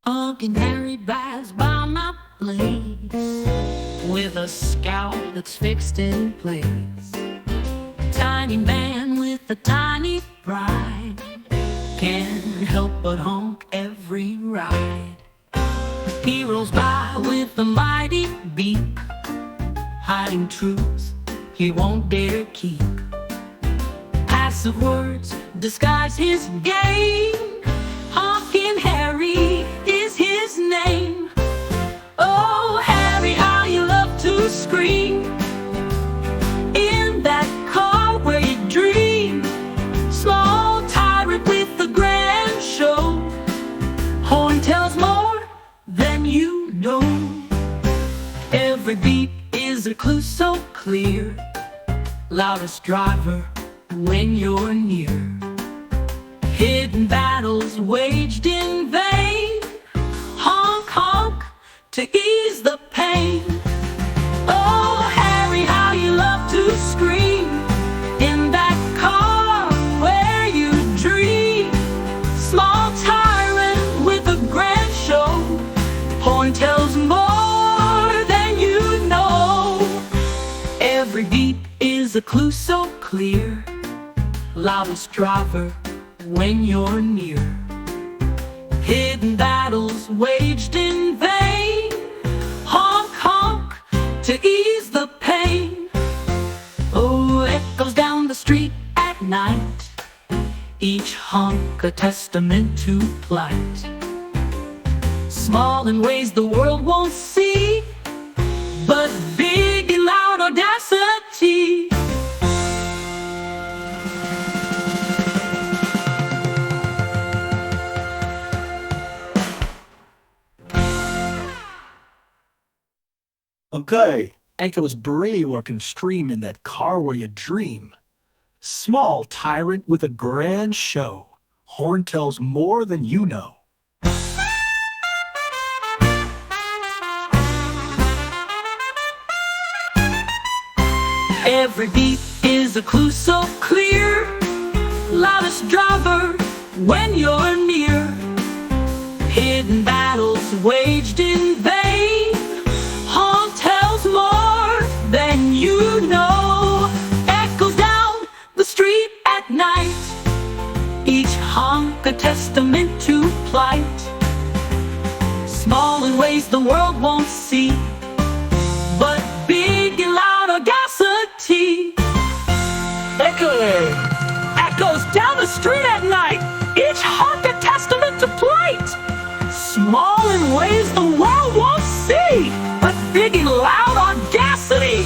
Honking Harry drives by my place with a scout that's fixed in place. Tiny man with a tiny pride can't help but honk every ride. He rolls by with a mighty beak, hiding truths he won't dare keep. Passive words disguise his game. Honking Harry is his name. Oh, Harry, how you love to scream in that car where you dream. Small tyrant with a grand show. Horn tells more than you know. Every beat is a clue so clear. Loudest driver when you're near. Hidden battles waged in vain. Honk, honk to ease the pain. Oh, Harry, how you love to scream in that car where you dream. Small tyrant with a grand show. Horn tells more than you know. Every beat is a clue so clear. Loudest driver when you're near. Hidden battles waged in vain. Honk, honk to ease the pain. Oh, echoes down the street at night, each honk a testament to plight. Small in ways the world won't see, but big in loud audacity. Okay, echoes brave or can stream in that car where you dream. Small tyrant with a grand show. Horn tells more than you know. Every beat is a clue so clear. Loudest driver when you're near. Hidden battles waged in vain. Honk tells more than you know. Echoes down the street at night, each honk a testament to plight. Small in ways the world won't see, but big in loud audacity. Echoes down the street at night, each honk a testament to plight. Small in ways the world won't see, but big in loud audacity.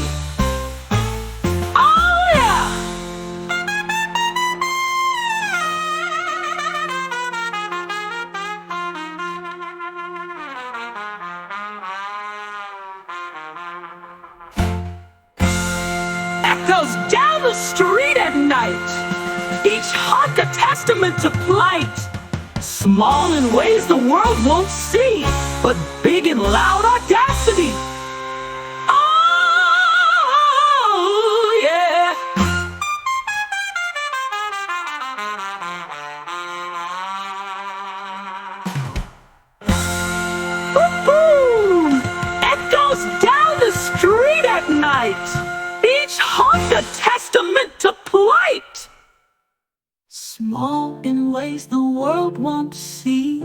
Oh yeah! Echoes down the street at night, each honk a testament to plight. Small in ways the world won't see, but big in loud audacity. Oh, yeah. Woo-hoo! Echoes down the street at night, each honk a testament to plight. Small in ways the world won't see,